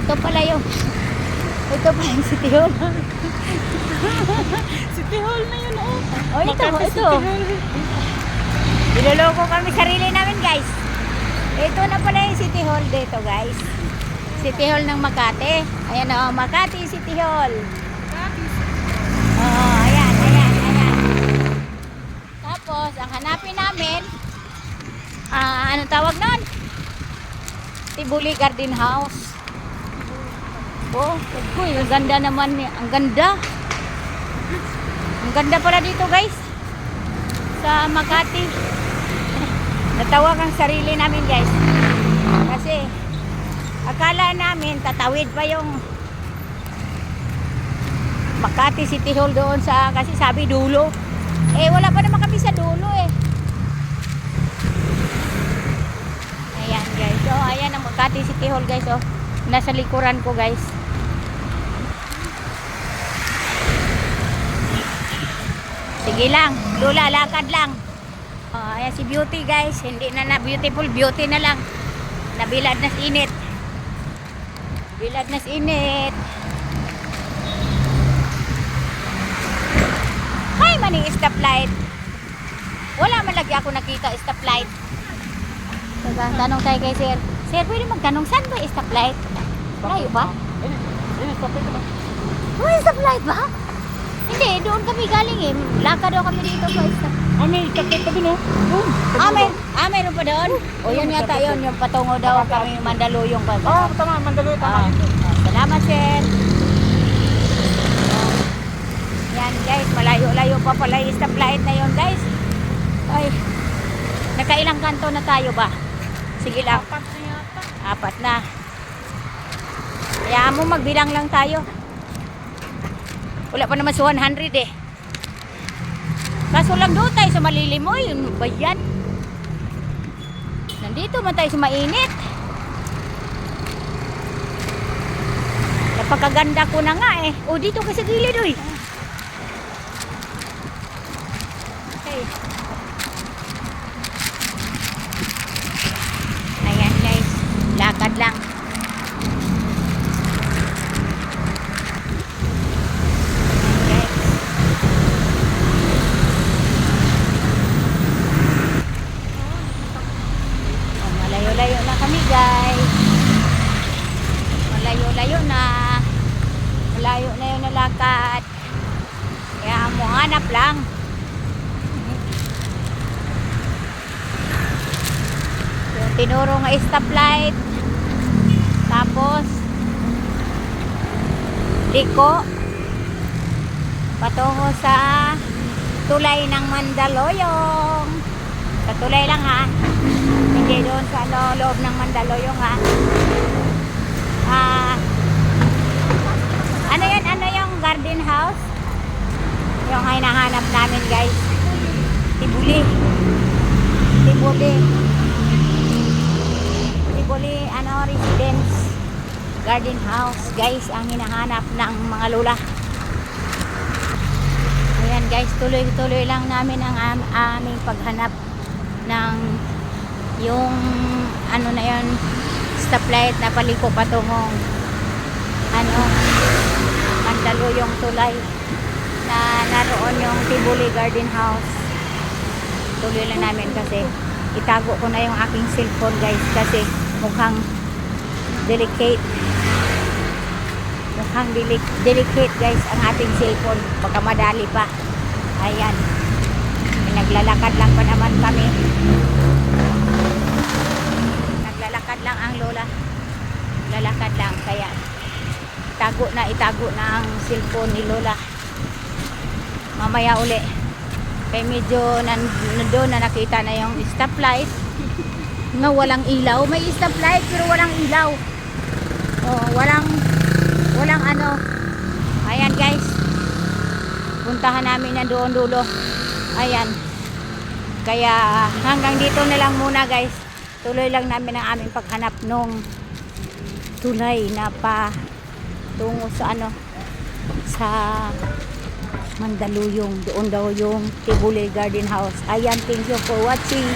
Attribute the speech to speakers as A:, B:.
A: Ito pala yung City Hall.
B: City Hall na yun, oh.
A: Oh, ito.
B: City Hall.
A: Niloloko kami sarili namin, guys. Ito na pala yung City Hall dito, guys. City Hall ng Makati. Ayan o, Makati City Hall. Oh, ayan. Tapos, ang hanapin namin, anong tawag nun? Tibuli Garden House. Oh, uy, ang ganda naman. Ang ganda. Ang ganda pala dito, guys. Sa Makati. Natawag ang sarili namin, guys. Kasi akala namin tatawid pa yung Makati City Hall doon sa, kasi sabi dulo. Eh wala pa naman kami sa dulo eh. Ayan, guys. So ayan ang Makati City Hall, guys. Oh, nasa likuran ko, guys. Sige lang, Lula, lakad lang. Oh, ayan si Beauty, guys. Hindi na beautiful, beauty na lang. Nabilad na sa init. Bilad na sa init. Hay, maning stoplight. Wala man lagi ako nakita stoplight. Tanong tayo kay sir. Sir, pwede magtanong saan ba stoplight? Layo ba?
B: Stoplight ba?
A: May stoplight ba? Hindi, doon kami galing eh. Lakad daw kami dito sa stoplight.
B: May stoplight pa dun, oh.
A: Meron pa doon? O yun yata yun, yung patungo daw kami Mandaluyong pa.
B: Oh, tama, Mandaluyong, tama.
A: Salamat, sir. Yan, guys, malayo-layo pa pala yung stoplight na yun, guys. Ay, nakailang kanto na tayo ba? Sige lang.
B: 4 na yata.
A: 4 na. Kaya mo, magbilang lang tayo. Wala pa naman sa 100 eh. Kaso lang doon tayo sa malilimoy, yung bayan. Nandito man tayo sa mainit. Napakaganda ko na nga eh. O, dito ka sa gilid, oy. Okay. Ayan, guys. Lakad lang. Malayo na kami, guys. Malayo na. Malayo na yung nalakad. Kaya mo hanap lang. Yung tinuro nga stoplight. Tapos liko patungo sa tulay ng Mandaluyong. Sa tulay lang, ha. Hindi doon sa loob ng Mandaluyong, ha. Ano yung garden house? Yung hinahanap namin, guys. Tibuli, residence garden house, guys, ang hinahanap ng mga lola. Ayan, guys, tuloy-tuloy lang namin ang aming paghanap ng yung ano na yun, stoplight na paliko patungong Mandaluyong tulay na naroon yung Tibuli Garden House. Tuloy lang namin kasi itago ko na yung aking cellphone, guys, kasi mukhang delicate, guys, ang ating cellphone. Baka madali pa. Ayan, naglalakad lang pa naman kami. Naglalakad lang ang lola. Lalakad lang, kaya itago na ang cellphone ni lola. Mamaya uli, kaya medyo nandoon na nakita na yung stoplight na walang ilaw. May stoplight pero walang ilaw. Oh, walang ano. Ayan, guys, puntahan namin na doon dulo. Ayan, kaya hanggang dito na lang muna, guys. Tuloy lang namin ang aming paghanap nung tulay na tungo sa sa Mandaluyong. Doon daw yung Tibuli Garden House. Ayan, thank you for watching.